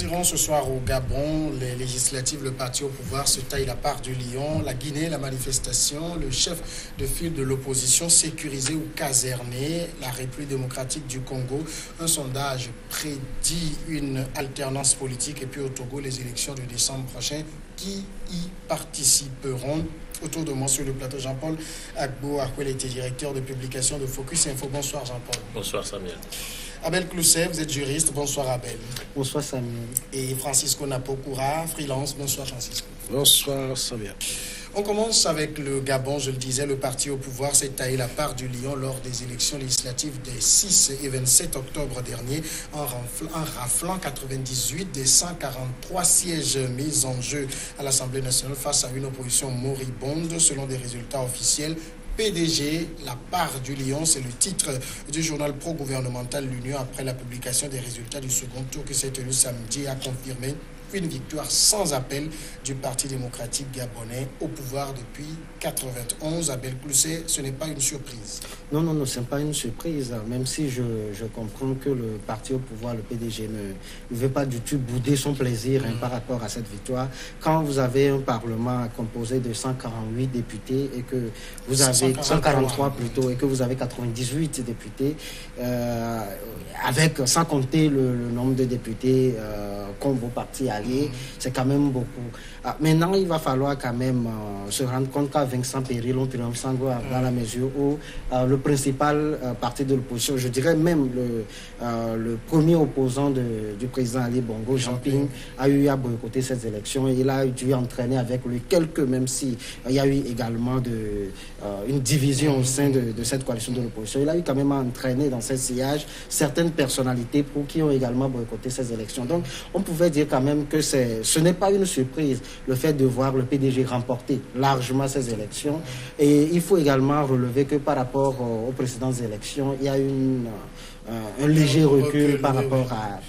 irons ce soir au Gabon. Les législatives, le parti au pouvoir se taille la part du lion. La Guinée, la manifestation, le chef de file de l'opposition sécurisé ou caserné. La République démocratique du Congo. Un sondage prédit une alternance politique. Et puis au Togo, les élections de décembre prochain. Qui y participeront? Autour de moi sur le plateau, Jean-Paul Agbo Arkwel était directeur de publication de Focus Info. Bonsoir Jean-Paul. Bonsoir Samuel. Abel Clousset, vous êtes juriste. Bonsoir Abel. Bonsoir Samuel. Et Francisco Napokoura, freelance. Bonsoir Francisco. Bonsoir Samuel. On commence avec le Gabon, je le disais, le parti au pouvoir s'est taillé la part du lion lors des élections législatives des 6 et 27 octobre dernier en raflant 98 des 143 sièges mis en jeu à l'Assemblée nationale face à une opposition moribonde selon des résultats officiels. PDG, la part du lion, c'est le titre du journal pro-gouvernemental L'Union après la publication des résultats du second tour qui s'est tenu samedi a confirmé une victoire sans appel du Parti démocratique gabonais au pouvoir depuis 91. Abel Clousset, ce n'est pas une surprise. Non, ce n'est pas une surprise, même si je comprends que le parti au pouvoir, le PDG, ne veut pas du tout bouder son plaisir par rapport à cette victoire. Quand vous avez un Parlement composé de 148 députés et que vous avez 143 plutôt et que vous avez 98 députés, sans compter le nombre de députés comme vos partis alliés, c'est quand même beaucoup. Maintenant, il va falloir quand même se rendre compte qu'avec sans péril, on triomphe sans gloire dans la mesure où le principal parti de l'opposition, je dirais même le premier opposant du président Ali Bongo, Jean Ping, a eu à boycotter ces élections. Il a dû entraîner avec lui même si il y a eu également une division au sein de cette coalition de l'opposition. Il a eu quand même à entraîner dans ces sillages certaines personnalités qui ont également boycotté ces élections. Donc, on pouvait dire quand même que ce n'est pas une surprise, le fait de voir le PDG remporter largement ces élections. Et il faut également relever que par rapport aux précédentes élections, il y a un léger recul par rapport à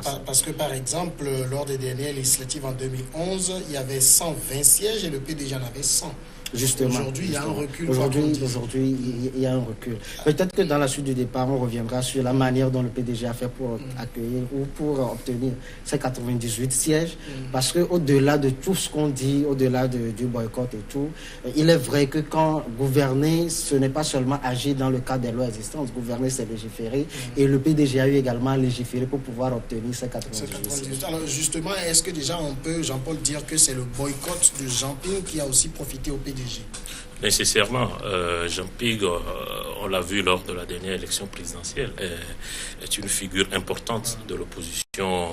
ça. Parce que, par exemple, lors des dernières législatives en 2011, il y avait 120 sièges et le PDG en avait 100. Justement. Aujourd'hui, il y a un recul. Aujourd'hui, il y a un recul. Peut-être que dans la suite du départ, on reviendra sur la manière dont le PDG a fait pour accueillir ou pour obtenir ces 98 sièges. Parce qu'au-delà de tout ce qu'on dit, au-delà du boycott et tout, il est vrai que quand gouverner, ce n'est pas seulement agir dans le cadre des lois existantes. Gouverner, c'est légiférer. Et le PDG a eu également à légiférer pour pouvoir obtenir ces 98 sièges. Alors justement, est-ce que déjà on peut, Jean-Paul, dire que c'est le boycott de Jean Ping qui a aussi profité au PDG? Nécessairement, Jean Ping, on l'a vu lors de la dernière élection présidentielle, est une figure importante de l'opposition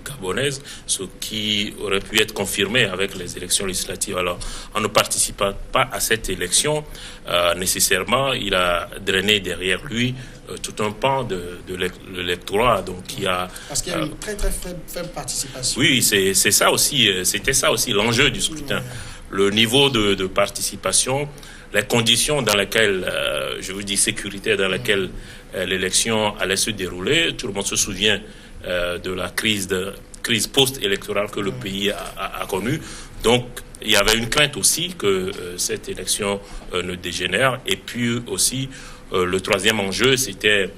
gabonaise, ce qui aurait pu être confirmé avec les élections législatives. Alors, en ne participant pas à cette élection, nécessairement, il a drainé derrière lui tout un pan de l'électorat. Donc, parce qu'il y a une très très faible participation. Oui, c'est ça aussi. C'était ça aussi l'enjeu du scrutin. Le niveau de participation, les conditions dans lesquelles, je vous dis sécuritaires, dans lesquelles l'élection allait se dérouler. Tout le monde se souvient de la crise post-électorale que le pays a connue. Donc, il y avait une crainte aussi que cette élection ne dégénère. Et puis aussi, le troisième enjeu, c'était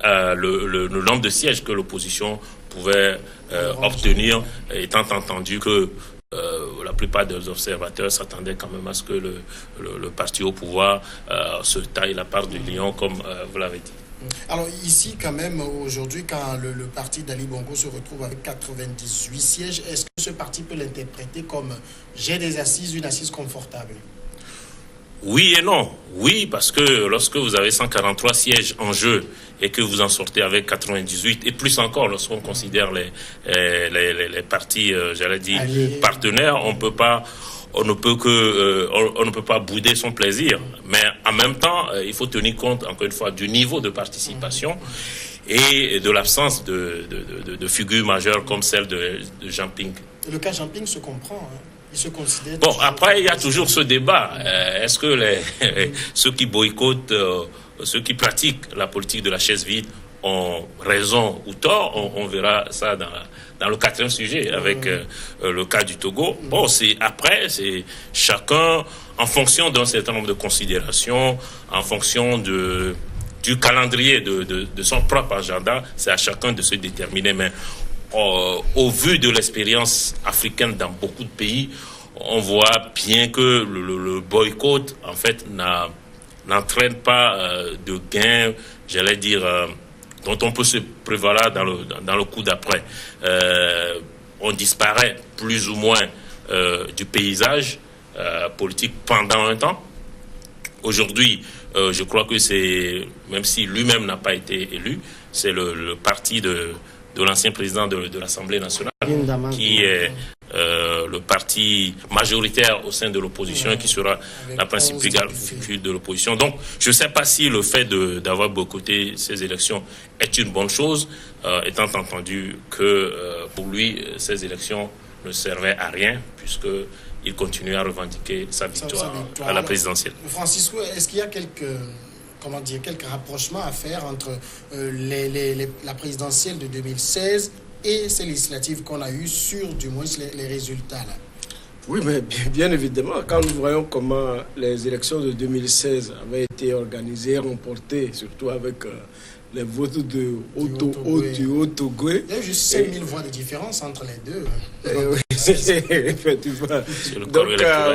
le nombre de sièges que l'opposition pouvait obtenir, étant entendu que la plupart des observateurs s'attendaient quand même à ce que le parti au pouvoir se taille la part du lion, comme vous l'avez dit. Alors ici, quand même, aujourd'hui, quand le parti d'Ali Bongo se retrouve avec 98 sièges, est-ce que ce parti peut l'interpréter comme j'ai des assises, une assise confortable? Oui et non. Oui, parce que lorsque vous avez 143 sièges en jeu et que vous en sortez avec 98, et plus encore lorsqu'on considère les partis, j'allais dire, partenaires, on ne peut pas bouder son plaisir. Mais en même temps, il faut tenir compte, encore une fois, du niveau de participation et de l'absence de figures majeures comme celle de Jean Ping. Le cas Jean Ping se comprend, hein. Bon, après, il y a toujours ce débat. Est-ce que ceux qui boycottent, ceux qui pratiquent la politique de la chaise vide ont raison ou tort? On verra ça dans le quatrième sujet avec le cas du Togo. Bon, c'est chacun, en fonction d'un certain nombre de considérations, en fonction du calendrier de son propre agenda, c'est à chacun de se déterminer. Mais au vu de l'expérience africaine dans beaucoup de pays, on voit bien que le boycott, en fait, n'entraîne pas de gains, j'allais dire, dont on peut se prévaloir dans le coup d'après. On disparaît plus ou moins du paysage politique pendant un temps. Aujourd'hui, je crois que c'est, même si lui-même n'a pas été élu, c'est le parti de l'ancien président de l'Assemblée nationale qui est le parti majoritaire au sein de l'opposition, qui sera la principale figure de l'opposition. Donc, je ne sais pas si le fait d'avoir boycotté ces élections est une bonne chose, étant entendu que pour lui, ces élections ne servaient à rien, puisqu'il continue à revendiquer sa victoire à la présidentielle. Francisco, est-ce qu'il y a quelques rapprochements à faire entre la présidentielle de 2016 et ces législatives qu'on a eues sur, du moins, les résultats là? Oui, mais bien évidemment, quand nous voyons comment les élections de 2016 avaient été organisées, remportées, surtout avec les votes du Haut-Togoé. Il y a juste 5000 voix de différence entre les deux. Oui, effectivement. Donc,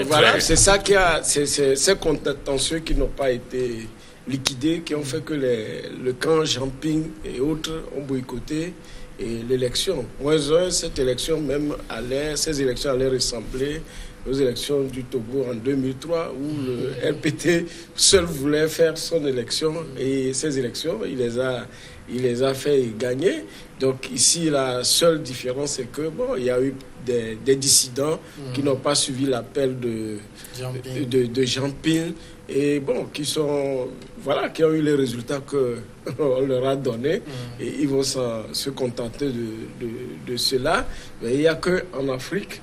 voilà, c'est ça qui a, c'est ces contentieux qui n'ont pas été liquidés, qui ont fait que le camp Jamping et autres ont boycotté l'élection. Ces élections allaient ressembler aux élections du Togo en 2003, où le RPT seul voulait faire son élection, et ces élections, il les a fait gagner. Donc ici, la seule différence, c'est que il y a eu des dissidents qui n'ont pas suivi l'appel de Jamping, et qui ont eu les résultats qu'on leur a donnés, et ils vont se contenter de cela. Mais il n'y a qu'en Afrique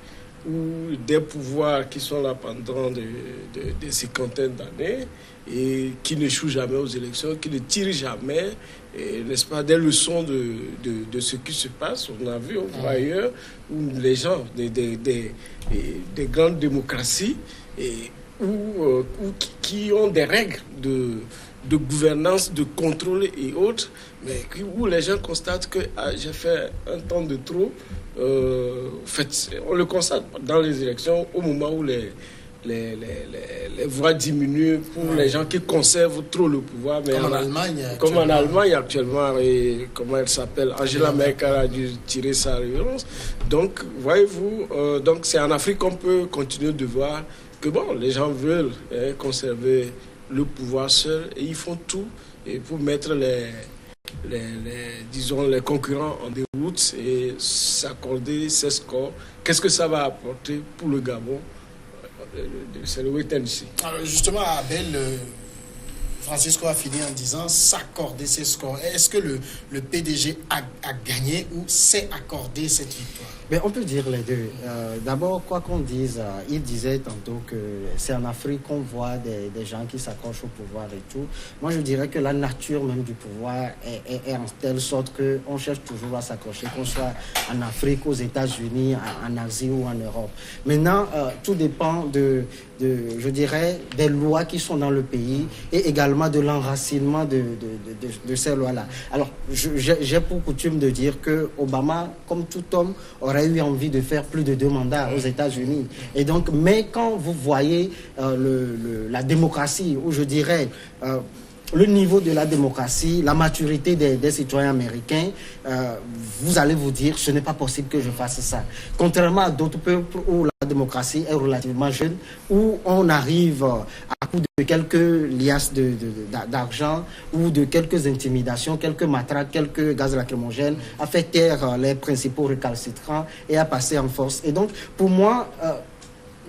où des pouvoirs qui sont là pendant des cinquantaines d'années et qui n'échouent jamais aux élections, qui ne tirent jamais, n'est-ce pas, des leçons de ce qui se passe. On a vu, on voit ailleurs, où les gens des grandes démocraties qui ont des règles de gouvernance, de contrôle et autres, mais où les gens constatent que j'ai fait un temps de trop. En fait, on le constate dans les élections, au moment où les voix diminuent pour les gens qui conservent trop le pouvoir. Mais comme en Allemagne actuellement, et comment elle s'appelle, Angela Merkel a dû tirer sa révérence. Donc, voyez-vous, donc c'est en Afrique qu'on peut continuer de voir que les gens veulent conserver le pouvoir seul, et ils font tout pour mettre les concurrents en déroute et s'accorder ces scores. Qu'est-ce que ça va apporter pour le Gabon? C'est le wait and see. Alors justement, Abel, Francisco a fini en disant s'accorder ces scores. Est-ce que le PDG a gagné ou s'est accordé cette victoire? Mais on peut dire les deux. D'abord, quoi qu'on dise, il disait tantôt que c'est en Afrique qu'on voit des gens qui s'accrochent au pouvoir et tout. Moi, je dirais que la nature même du pouvoir est en telle sorte qu'on cherche toujours à s'accrocher, qu'on soit en Afrique, aux États-Unis, en Asie ou en Europe. Maintenant, tout dépend je dirais, des lois qui sont dans le pays et également de l'enracinement de ces lois-là. Alors, j'ai pour coutume de dire que Obama, comme tout homme, aurait eu envie de faire plus de 2 mandats aux États-Unis. Et donc, mais quand vous voyez la démocratie, ou je dirais le niveau de la démocratie, la maturité des citoyens américains, vous allez vous dire, ce n'est pas possible que je fasse ça. Contrairement à d'autres peuples où la démocratie est relativement jeune, où on arrive à coup de quelques liasses d'argent ou de quelques intimidations, quelques matraques, quelques gaz lacrymogènes, à faire taire les principaux récalcitrants et à passer en force. Et donc, pour moi,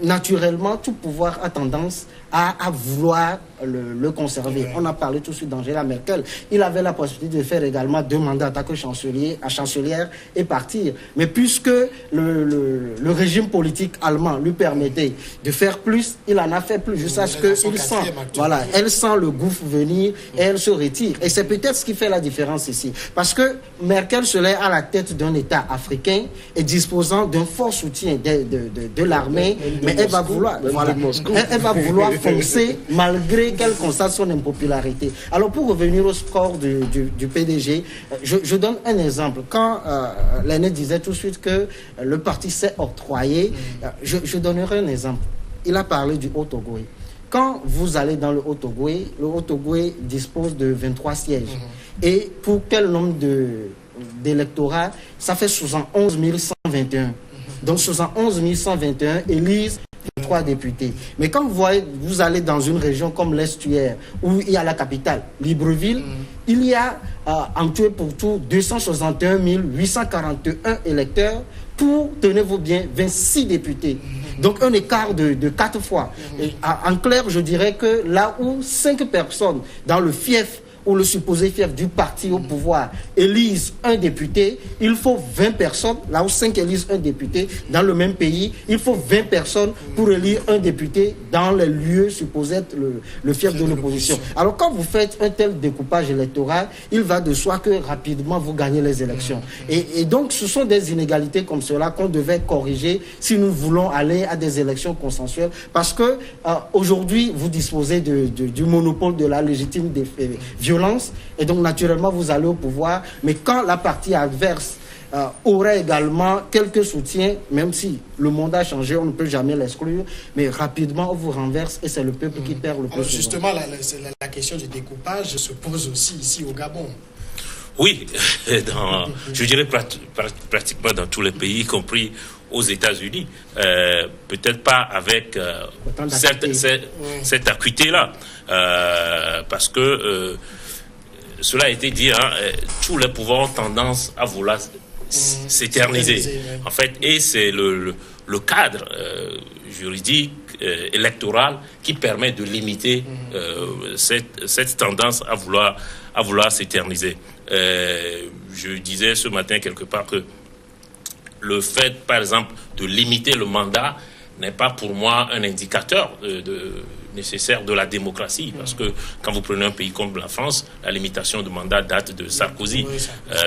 naturellement, tout pouvoir a tendance à vouloir le conserver. On a parlé tout de suite d'Angela Merkel. Il avait la possibilité de faire également 2 mandats en tant que chancelière et partir. Mais puisque le régime politique allemand lui permettait de faire plus, il en a fait plus. Jusqu'à ce qu'elle sent le gouffre venir et elle se retire. Et c'est peut-être ce qui fait la différence ici. Parce que Merkel se lève à la tête d'un État africain et disposant d'un fort soutien de l'armée, mais elle va vouloir foncer malgré voulez qu'elle constate son impopularité. Alors, pour revenir au score du PDG, je donne un exemple. Quand l'aîné disait tout de suite que le parti s'est octroyé, je donnerai un exemple. Il a parlé du Haut-Ogooué. Quand vous allez dans le Haut-Ogooué, le Haut-Ogooué dispose de 23 sièges. Et pour quel nombre d'électorats? Ça fait 71 121. Donc 71 121 élisent 3 députés. Mais quand vous allez dans une région comme l'Estuaire, où il y a la capitale, Libreville, il y a en tout et pour tout 261 841 électeurs pour, tenez-vous bien, 26 députés. Donc un écart de 4 fois. Et en clair, je dirais que là où 5 personnes dans le fief ou le supposé fief du parti au pouvoir élisent un député, il faut 20 personnes, là où 5 élisent un député dans le même pays, il faut 20 personnes pour élire un député dans les lieux supposés être le fief de l'opposition. Alors quand vous faites un tel découpage électoral, il va de soi que rapidement vous gagnez les élections. Et donc ce sont des inégalités comme cela qu'on devait corriger si nous voulons aller à des élections consensuelles, parce que aujourd'hui vous disposez du monopole de la légitime violence, et donc naturellement vous allez au pouvoir, mais quand la partie adverse aurait également quelques soutiens, même si le monde a changé, on ne peut jamais l'exclure, mais rapidement on vous renverse et c'est le peuple qui perd le plus. Alors justement, la question du découpage se pose aussi ici au Gabon. Oui, je dirais pratiquement dans tous les pays, y compris aux États-Unis. Peut-être pas avec cette acuité-là, parce que cela a été dit, tous les pouvoirs ont tendance à vouloir s'éterniser. En fait, et c'est le cadre juridique, électoral, qui permet de limiter cette tendance à vouloir s'éterniser. Je disais ce matin quelque part que le fait, par exemple, de limiter le mandat n'est pas pour moi un indicateur nécessaire de la démocratie, parce que quand vous prenez un pays comme la France, la limitation de mandat date de Sarkozy.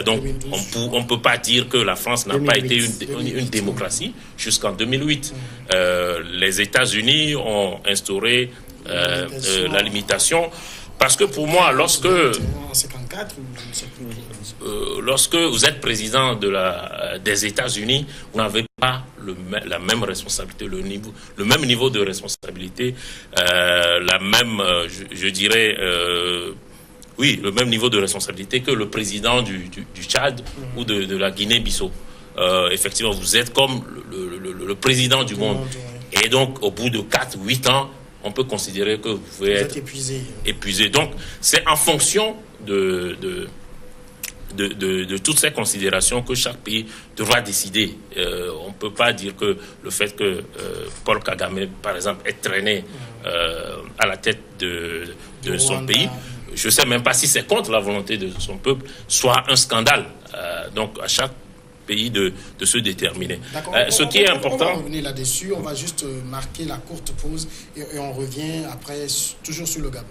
Donc on ne peut pas dire que la France n'a pas été une démocratie jusqu'en 2008. Les États-Unis ont instauré la limitation. Parce que pour moi, lorsque vous êtes président des États-Unis, vous n'avez pas la même responsabilité, le même niveau de responsabilité, le même niveau de responsabilité que le président du Tchad ou de la Guinée-Bissau. Effectivement, vous êtes comme le président du monde. Et donc, au bout de 4-8 ans, on peut considérer que vous pouvez être épuisé. Donc, c'est en fonction de toutes ces considérations que chaque pays devra décider. On ne peut pas dire que le fait que Paul Kagame, par exemple, est traîné à la tête de son pays, je ne sais même pas si c'est contre la volonté de son peuple, soit un scandale. Donc, à chaque pays de se déterminer. Ce qui est important... On va revenir là-dessus, on va juste marquer la courte pause et on revient après, toujours sur le Gabon.